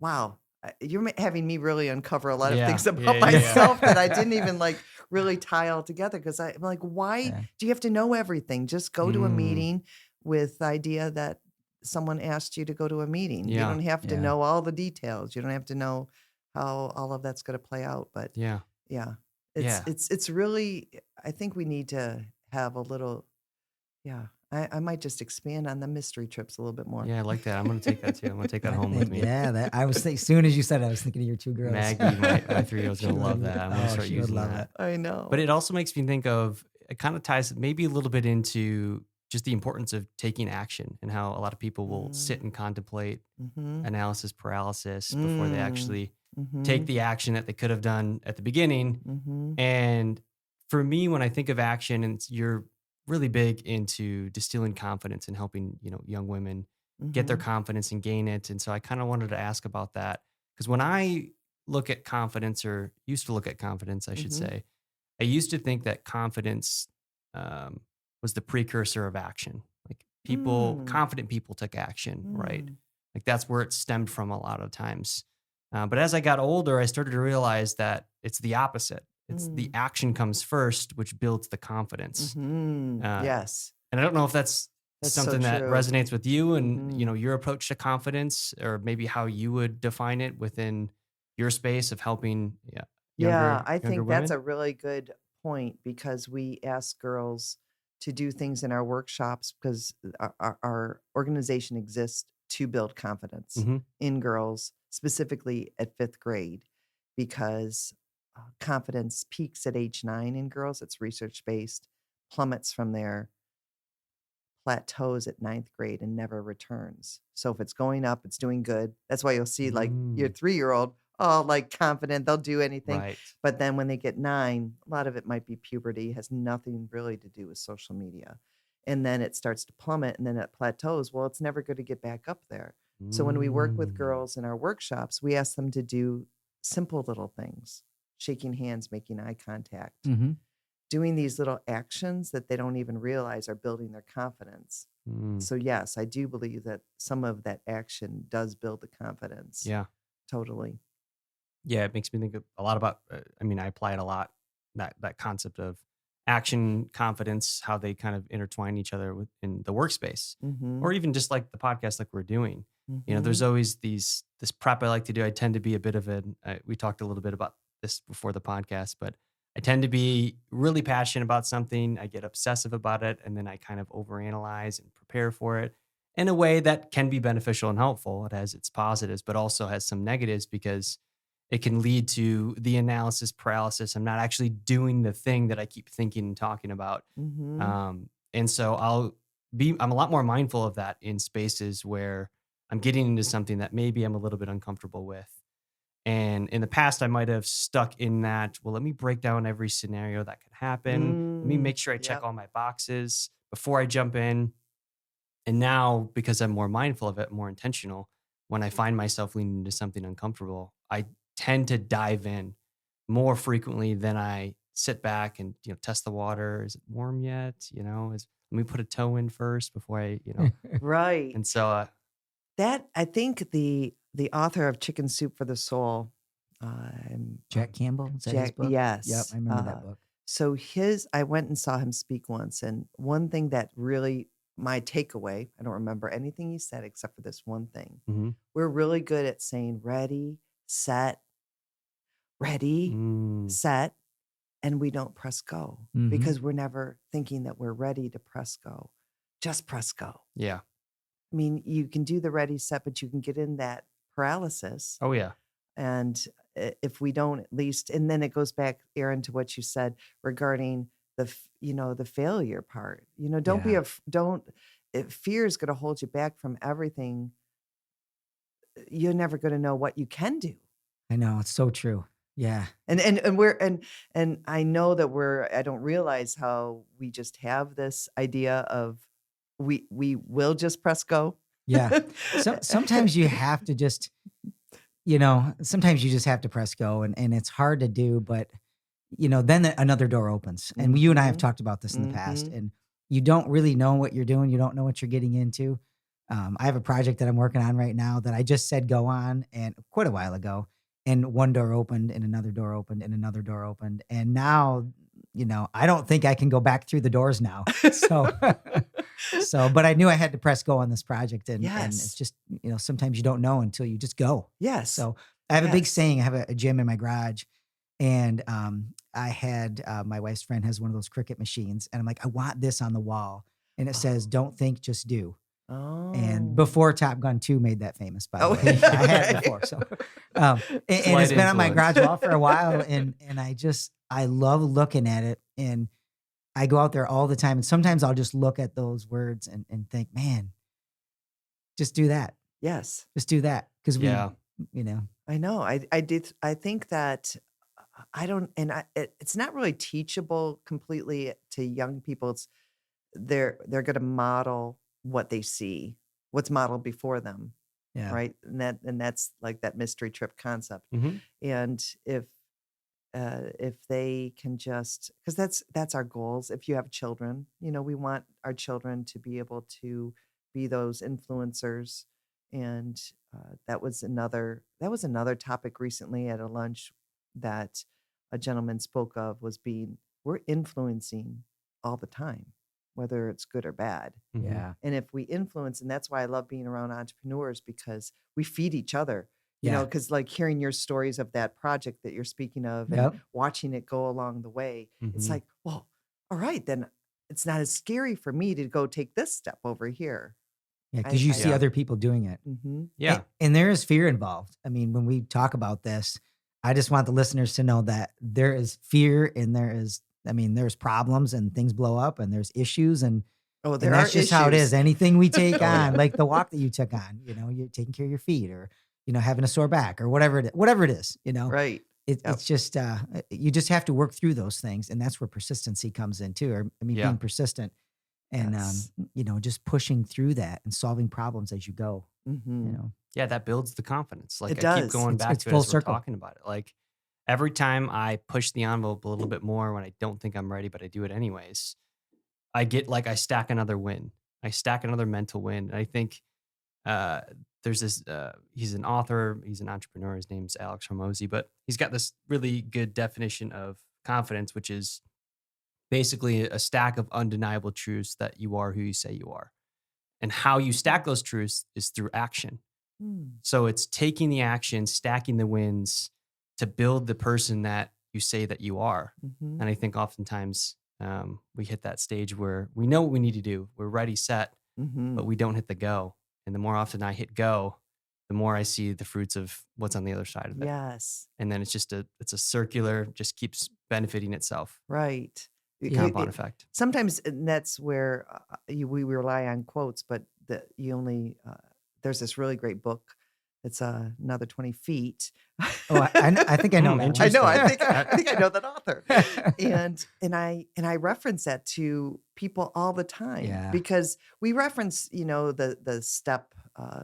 wow, you're having me really uncover a lot of things about myself that I didn't even like really tie all together. Because I'm like, why do you have to know everything? Just go to a meeting with the idea that someone asked you to go to a meeting. You don't have to know all the details. You don't have to know how all of that's going to play out. But it's really, I think we need to have a little, I might just expand on the mystery trips a little bit more. Yeah, I like that. I'm going to take that too. I'm going to take that home with me. Yeah, I was as soon as you said it, I was thinking of your 2 girls. Maggie, my 3-year-old's going to love that. I'm going to start she would using love that. I know. But it also makes me think of, it kind of ties maybe a little bit into just the importance of taking action and how a lot of people will sit and contemplate analysis paralysis before they actually take the action that they could have done at the beginning. And for me, when I think of action, and you're really big into distilling confidence and helping, young women get their confidence and gain it. And so I kind of wanted to ask about that, because when I look at confidence, or used to look at confidence, I should say, I used to think that confidence was the precursor of action. Like confident people took action, right? Like that's where it stemmed from a lot of times. But as I got older, I started to realize that it's the opposite. It's the action comes first, which builds the confidence. Yes. And I don't know if that's something so that true. resonates with you and, your approach to confidence, or maybe how you would define it within your space of helping younger I think women. that's a really good point, because we ask girls to do things in our workshops because our organization exists to build confidence in girls, specifically at 5th grade, because confidence peaks at age 9 in girls. It's research-based, plummets from there, plateaus at 9th grade, and never returns. So if it's going up, it's doing good. That's why you'll see like your 3-year-old, like confident, they'll do anything. Right. But then when they get 9, a lot of it might be puberty, has nothing really to do with social media. And then it starts to plummet, and then it plateaus. Well, it's never going to get back up there. So when we work with girls in our workshops, we ask them to do simple little things, shaking hands, making eye contact, doing these little actions that they don't even realize are building their confidence. So yes, I do believe that some of that action does build the confidence. Yeah. Totally. Yeah, it makes me think a lot about, I apply it a lot, that concept of action, confidence, how they kind of intertwine each other in the workspace, or even just like the podcast like we're doing. There's Mhm. always this prep I like to do. I tend to be a bit of we talked a little bit about this before the podcast, but I tend to be really passionate about something. I get obsessive about it, and then I kind of overanalyze and prepare for it in a way that can be beneficial and helpful. It has its positives, but also has some negatives because it can lead to the analysis paralysis. I'm not actually doing the thing that I keep thinking and talking about. Mhm. And so I'm a lot more mindful of that in spaces where I'm getting into something that maybe I'm a little bit uncomfortable with. And in the past, I might have stuck in that, well, let me break down every scenario that could happen. Let me make sure I check Yep. all my boxes before I jump in. And now, because I'm more mindful of it, more intentional, when I find myself leaning into something uncomfortable, I tend to dive in more frequently than I sit back and test the water. Is it warm yet? Let me put a toe in first before I. Right. And so, That I think the author of Chicken Soup for the Soul, Jack Campbell, is that his Jack, book? Yep, yes. I remember that book. So I went and saw him speak once, and one thing that really my takeaway, I don't remember anything he said except for this one thing. mhm. We're really good at saying ready, Mm, set, and we don't press go Mhm. because we're never thinking that we're ready to press go. Just press go. yeah. I mean, you can do the ready, set, but you can get in that paralysis. Oh, yeah. And if we don't at least, and then it goes back, Aaron, to what you said regarding the failure part. Don't be Yeah, fear is going to hold you back from everything. You're never going to know what you can do. I know, it's so true. Yeah. And I know that I don't realize how we just have this idea of we will just press go. Yeah. Sometimes you have to just, sometimes you just have to press go and it's hard to do, but then another door opens. And you and I have Mhm. talked about this in the past, Mhm. and you don't really know what you're doing. You don't know what you're getting into. I have a project that I'm working on right now that I just said go on and quite a while ago, and one door opened and another door opened and another door opened. And now, I don't think I can go back through the doors now. So, but I knew I had to press go on this project, and it's Yes. just, sometimes you don't know until you just go. Yes. So I have a big Yes. saying. I have a gym in my garage, and I had my wife's friend has one of those cricket machines, and I'm like, I want this on the wall, and it says, "Don't think, just do." And Oh. before Top Gun 2 made that famous, by the Oh, way, I had it right. before. So, and Slight it's been on my influence. garage wall for a while, and I love looking at it, and I go out there all the time, and sometimes I'll just look at those words and think, man, just do that, Yes. just do that, because Yeah. you know, I know. I think that I don't, and it's not really teachable completely to young people. They're going to model what they see, what's modeled before them, yeah, right? And that's like that mystery trip concept. Hmm. And if they can just, because that's our goals. If you have children, we want our children to be able to be those influencers. And that was another topic recently at a lunch that a gentleman spoke of, was being, we're influencing all the time, whether it's good or bad. Hmm. yeah, And if we influence, and that's why I love being around entrepreneurs, because we feed each other, yeah, because like hearing your stories of that project that you're speaking of and yep, watching it go along the way, it's Hmm. like, well, all right, then it's not as scary for me to go take this step over here. yeah, I, because you I, see Yeah. other people doing it. mm-hmm. Yeah. And there is fear involved. I mean, when we talk about this, I just want the listeners to know that there is fear and there's problems and things blow up and there's issues Oh, and there are that's just how it is. issues. Anything we take Oh, yeah. on, like the walk that you took on, you're taking care of your feet or, having a sore back or whatever it is. Right. Yep. It's just, you just have to work through those things. And that's where persistency comes in too. Or, Yeah. being persistent and, Yes. just pushing through that and solving problems as you go, Mm-hmm. Yeah. That builds the confidence. Like It I keep does. going back It's to it full as we're circle. talking about it. Like every time I push the envelope a little bit more when I don't think I'm ready, but I do it anyways, I stack another win. I stack another mental win. And I think uh, there's this, he's an author, he's an entrepreneur. His name's Alex Hormozy, but he's got this really good definition of confidence, which is basically a stack of undeniable truths that you are who you say you are. And how you stack those truths is through action. So it's taking the action, stacking the wins to build the person that you say that you are. Mm-hmm. And I think oftentimes we hit that stage where we know what we need to do. We're ready, set, Mm-hmm. but we don't hit the go. And the more often I hit go, the more I see the fruits of what's on the other side of it. Yes. And then it's a circular, just keeps benefiting itself. Right. Compound effect. Sometimes that's where we rely on quotes, but there's this really great book. It's Another 20 Feet. Oh, I think I know. That I know. one. I think I know that author. and I reference that to people all the time because we reference, the step.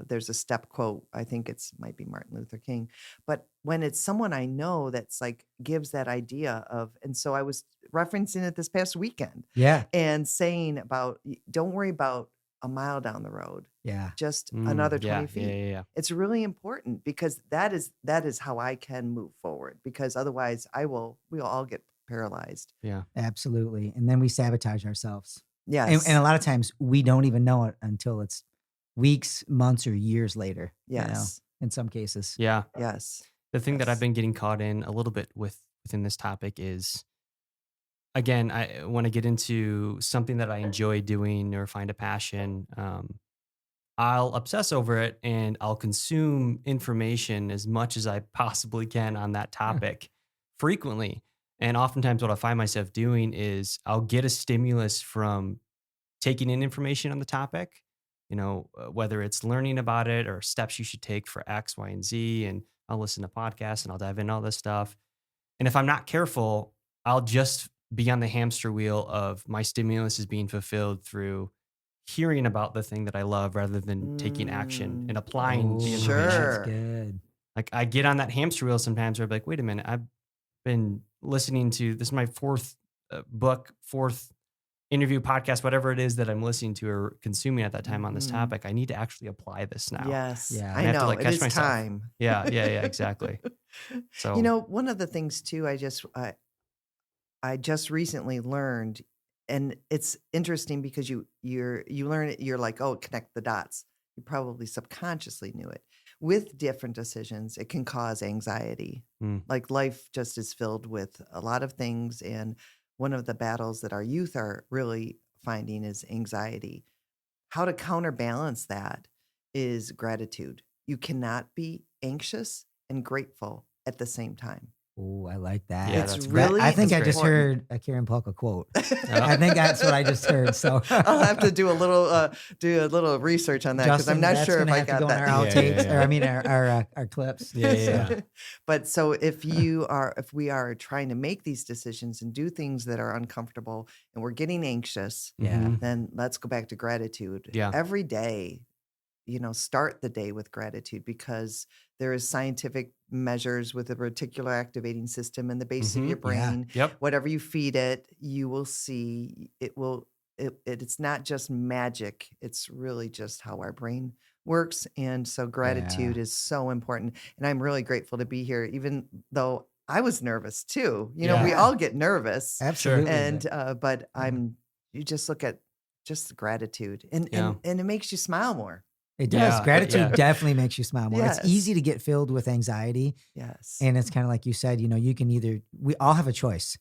There's a step quote. I think might be Martin Luther King, but when it's someone I know that's like gives that idea of, and so I was referencing it this past weekend. Yeah. And saying about, don't worry about a mile down the road. Yeah. Just another 20 feet. Yeah. It's really important because that is how I can move forward, because otherwise we'll all get paralyzed. Yeah. Absolutely. And then we sabotage ourselves. Yes. And a lot of times we don't even know it until it's weeks, months, or years later. Yes. In some cases. Yeah. Yes. The thing that I've been getting caught in a little bit within this topic is, again, I want to get into something that I enjoy doing or find a passion. I'll obsess over it and I'll consume information as much as I possibly can on that topic frequently. And oftentimes what I find myself doing is I'll get a stimulus from taking in information on the topic, whether it's learning about it or steps you should take for X, Y, and Z. And I'll listen to podcasts and I'll dive into all this stuff. And if I'm not careful, I'll just be on the hamster wheel of my stimulus is being fulfilled through hearing about the thing that I love rather than taking action and applying the information. Sure. That's good. Like I get on that hamster wheel sometimes where I'm like, wait a minute, I've been listening to, this is my fourth book, fourth interview, podcast, whatever it is that I'm listening to or consuming at that time on this topic. I need to actually apply this now. Yes. Yeah. I have to know. catch It is myself. time. Yeah, exactly. So, One of the things too, I just recently learned, and it's interesting because you learn it, you're like, oh, connect the dots. You probably subconsciously knew it. With different decisions, it can cause anxiety. Like life just is filled with a lot of things, and one of the battles that our youth are really finding is anxiety. How to counterbalance that is gratitude. You cannot be anxious and grateful at the same time. Oh, I like that. Yeah, It's that's really I think I great. just heard a Karen Palka quote. I think that's what I just heard. So I'll have to do a little research on that because I'm not sure if I got go that. in our outtakes, or I mean our clips. Yeah. But so if we are trying to make these decisions and do things that are uncomfortable and we're getting anxious, then let's go back to gratitude. Yeah. Every day, start the day with gratitude, because there is scientific measures with the reticular activating system in the base of your brain. Yep. Whatever you feed it, you will see it's not just magic. It's really just how our brain works. And so gratitude is so important. And I'm really grateful to be here, even though I was nervous too. We all get nervous. Absolutely. And, but you just look at just the gratitude and it makes you smile more. It does. Yeah, Gratitude definitely makes you smile more. Yes. It's easy to get filled with anxiety. Yes. And it's kind of like you said, you can we all have a choice.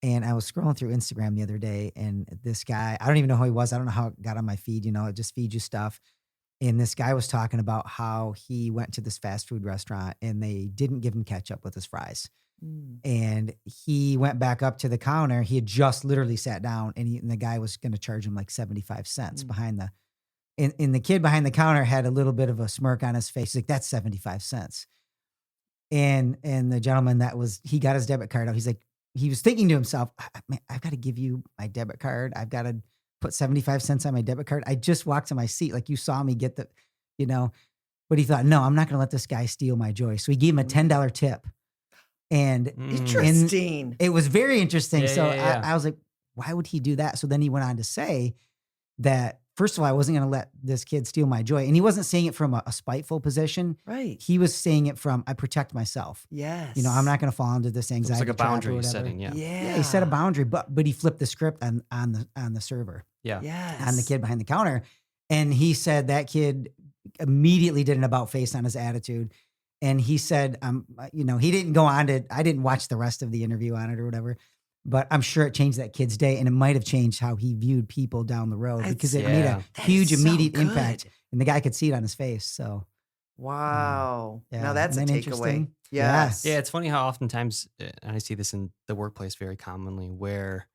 And I was scrolling through Instagram the other day, and this guy, I don't even know who he was. I don't know how it got on my feed. It just feeds you stuff. And this guy was talking about how he went to this fast food restaurant and they didn't give him ketchup with his fries. And he went back up to the counter. He had just literally sat down, and the guy was going to charge him like 75 cents behind the. And the kid behind the counter had a little bit of a smirk on his face. He's like, that's 75 cents. And the gentleman he got his debit card out. He's like, he was thinking to himself, man, I've got to give you my debit card. I've got to put 75 cents on my debit card. I just walked to my seat. Like, you saw me get but he thought, no, I'm not going to let this guy steal my joy. So he gave him a $10 tip. And Interesting. It was very interesting. Yeah. I was like, why would he do that? So then he went on to say that, first of all, I wasn't going to let this kid steal my joy. And he wasn't saying it from a spiteful position. Right. He was saying it from, I protect myself. Yes. I'm not going to fall into this anxiety. It's like a boundary setting. Yeah. Yeah. He set a boundary, but he flipped the script on the server. Yeah. Yes. On the kid behind the counter. And he said that kid immediately did an about face on his attitude. And he said, he didn't go on to, I didn't watch the rest of the interview on it or whatever, but I'm sure it changed that kid's day, and it might have changed how he viewed people down the road because it made a huge immediate impact, and the guy could see it on his face. So, wow. yeah. Now that's a Isn't that takeaway. interesting? Yes. Yeah, it's funny how oftentimes, and I see this in the workplace very commonly, where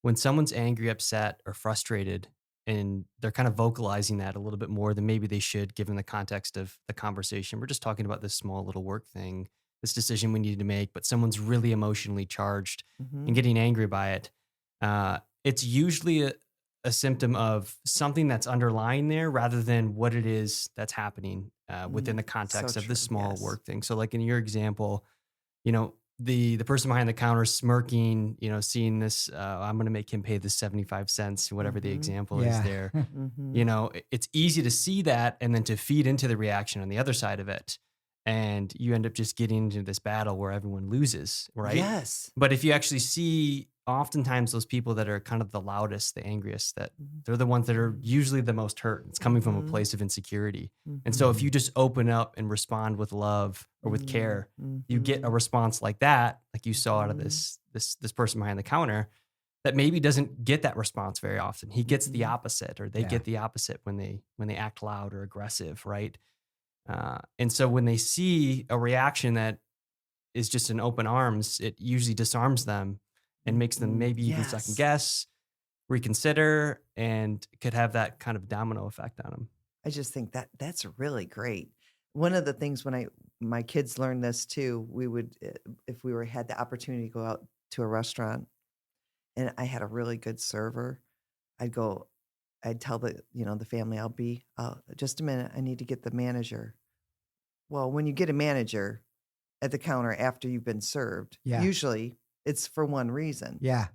when someone's angry, upset, or frustrated, and they're kind of vocalizing that a little bit more than maybe they should, given the context of the conversation. We're just talking about this small little work thing, this decision we need to make, but someone's really emotionally charged and getting angry by it. It's usually a symptom of something that's underlying there rather than what it is that's happening within the context of this small work thing. So like in your example, the person behind the counter smirking, seeing this, I'm going to make him pay the 75 cents, whatever the example is there. It's easy to see that and then to feed into the reaction on the other side of it. And you end up just getting into this battle where everyone loses, right? Yes. But if you actually see oftentimes those people that are kind of the loudest, the angriest, that they're the ones that are usually the most hurt. It's coming from a place of insecurity. And so if you just open up and respond with love or with care, you get a response like that, like you saw out of this person behind the counter, that maybe doesn't get that response very often. He gets the opposite, or they get the opposite when they act loud or aggressive, right? And so when they see a reaction that is just in open arms, it usually disarms them and makes them maybe even second guess, reconsider, and could have that kind of domino effect on them. I just think that's really great. One of the things when my kids learned this too, we would, if we had the opportunity to go out to a restaurant and I had a really good server, I'd tell the family, just a minute, I need to get the manager. Well, when you get a manager at the counter after you've been served, usually it's for one reason. Yeah.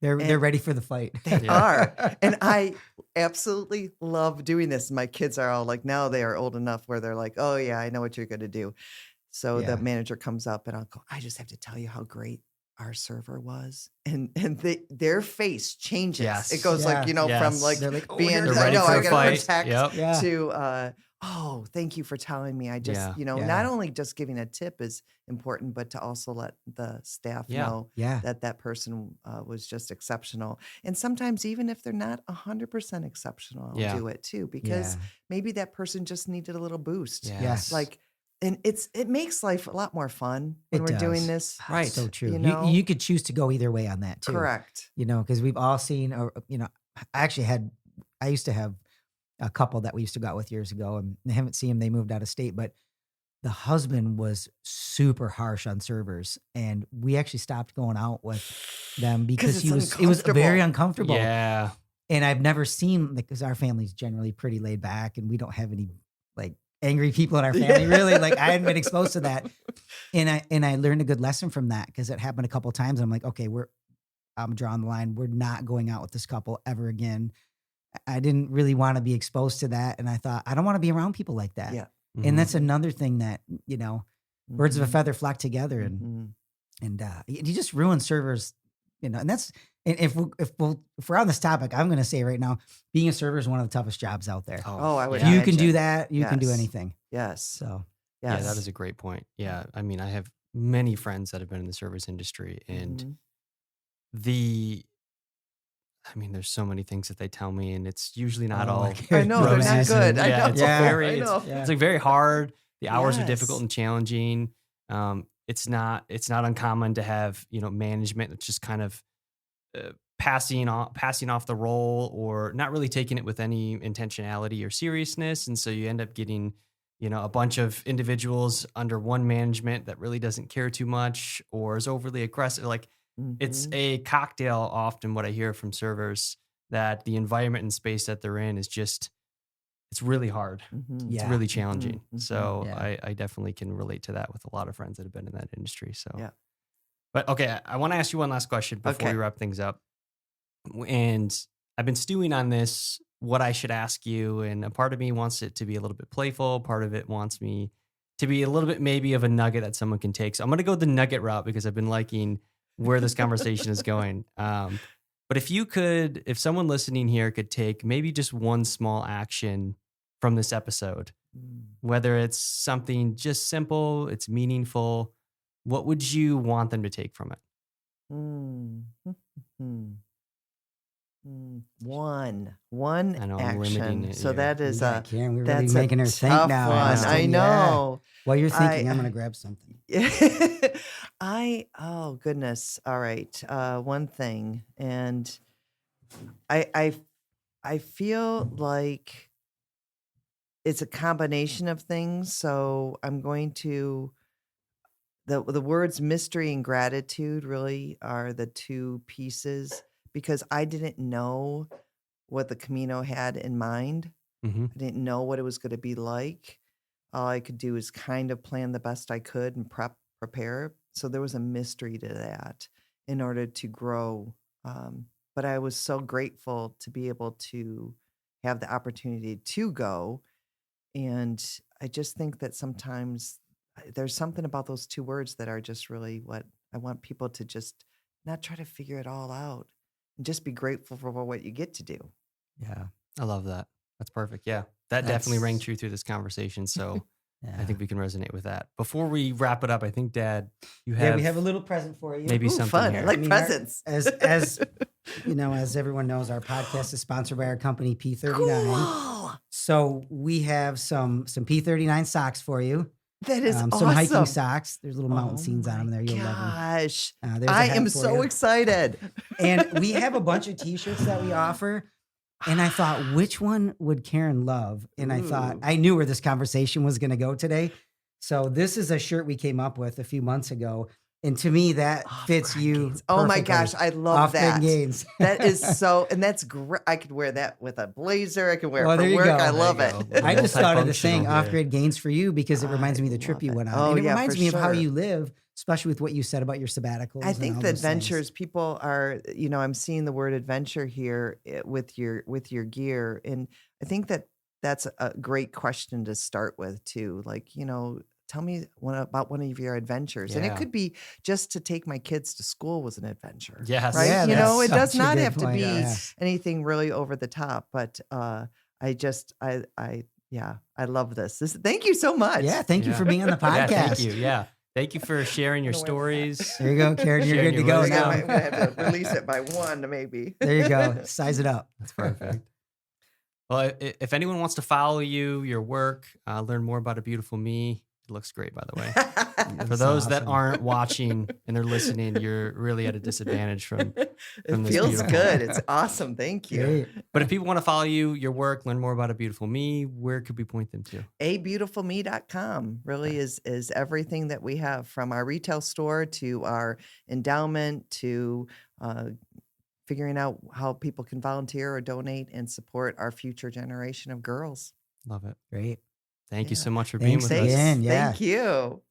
They're ready for the fight. They are. And I absolutely love doing this. My kids are all like, now they are old enough where they're like, oh yeah, I know what you're going to do. So the manager comes up and I'll go, I just have to tell you how great our server was. And their face changes. Yes. It goes like, from like they're like, being, they're ready for I a got fight. to protect Yep. to, oh, thank you for telling me. I just, not only just giving a tip is important, but to also let the staff know that person was just exceptional. And sometimes even if they're not 100% exceptional, I'll do it too, because maybe that person just needed a little boost. Yes. Like, and it makes life a lot more fun when we're doing this. Right. So true. You could choose to go either way on that too. Correct. Because we've all seen, I used to have a couple that we used to go out with years ago, and I haven't seen them. They moved out of state, but the husband was super harsh on servers, and we actually stopped going out with them because it was very uncomfortable. Yeah. And I've never seen, because our family's generally pretty laid back and we don't have any like angry people in our family, really. Like I hadn't been exposed to that. And I learned a good lesson from that because it happened a couple of times. And I'm like, okay, I'm drawing the line. We're not going out with this couple ever again. I didn't really want to be exposed to that. And I thought, I don't want to be around people like that. Yeah. And that's another thing that, birds of a feather flock together. And you just ruin servers, and that's, and if we're on this topic, I'm going to say right now, being a server is one of the toughest jobs out there. Oh, I would. If you can do that, you can do anything. Yes. So, yeah, that is a great point. Yeah. I mean, I have many friends that have been in the service industry, and there's so many things that they tell me, and it's usually not all. I know they're not good. It's like very hard. The hours are difficult and challenging. It's not uncommon to have management that's just kind of passing off the role, or not really taking it with any intentionality or seriousness, and so you end up getting a bunch of individuals under one management that really doesn't care too much or is overly aggressive. Like. It's a cocktail often what I hear from servers, that the environment and space that they're in is just, it's really hard. It's really challenging. So I definitely can relate to that with a lot of friends that have been in that industry. So, but okay, I want to ask you one last question before we wrap things up. And I've been stewing on this, what I should ask you. And a part of me wants it to be a little bit playful. Part of it wants me to be a little bit maybe of a nugget that someone can take. So I'm going to go the nugget route because I've been liking where this conversation is going. But if someone listening here could take maybe just one small action from this episode? Whether it's something just simple, it's meaningful, what would you want them to take from it? One I know I'm limiting action. it So here. that is Yeah, Karen, we're really that's a making her think tough now. one. Austin. I Yeah. know. While you're thinking, I I'm gonna grab something. oh goodness. All right. One thing, and I feel like it's a combination of things. So I'm going to the words mystery and gratitude really are the two pieces because I didn't know what the Camino had in mind. Mm-hmm. I didn't know what it was going to be like. All I could do is kind of plan the best I could and prepare. So there was a mystery to that in order to grow. But I was so grateful to be able to have the opportunity to go. And I just think that sometimes there's something about those two words that are just really what I want people to just not try to figure it all out and just be grateful for what you get to do. Yeah, I love that. That's perfect. Yeah, that definitely rang true through this conversation. So I think we can resonate with that. Before we wrap it up, I think, Dad, we have a little present for you. maybe something fun. here. I like presents. As you know, as everyone knows, our podcast is sponsored by our company P39. Cool. So we have some P39 socks for you. That is awesome. Some hiking socks. There's little mountain Oh scenes on them there. You'll love them. Gosh, There's a I hat am for so you. excited. And we have a bunch of T-shirts that we offer. And I thought, which one would Karen love? And I thought, Ooh. I knew where this conversation was going to go today. So this is a shirt we came up with a few months ago. And to me, that fits Off-grid you. gains. Oh my perfectly. gosh, I love Off-grid that. gains. That is so, and that's great. I could wear that with a blazer. I could wear Well, it there for you work. go. I There love you it. go. I just started the saying Multifunctional here. off-grid gains for you because it reminds I me of the trip love you it. went on. Oh, And it yeah, reminds for me of how sure. you live, especially with what you said about your sabbaticals. I and think all the those things. adventures people are, I'm seeing the word adventure here with your gear, and I think that's a great question to start with too. Like, tell me about one of your adventures, and it Yeah. could be just to take my kids to school was an adventure. Yes. Right? Yeah, it that's does such a not good have to point. be Yeah. anything really over the top, but I love this. Thank you so much. Yeah, thank you Yeah. for being on the Yeah, podcast. thank you. Yeah. Thank you for sharing your I'm gonna wear my stories. There you go, Karen. You're Sharing good to your go wisdom. now. I'm gonna have to release it by one, maybe. There you go. Size it up. That's perfect. Well, if anyone wants to follow you, your work, learn more about A Beautiful Me, it looks great, by the way. For That's those that awesome. aren't watching and they're listening, you're really at a disadvantage from It this feels beautiful- good. It's awesome. Thank you. Great. But if people want to follow you, your work, learn more about A Beautiful Me, where could we point them to? abeautifulme.com really is everything that we have, from our retail store to our endowment to figuring out how people can volunteer or donate and support our future generation of girls. Love it. Great. Thank you Yeah. so much for Thanks being with us. again. Yeah. Thank you.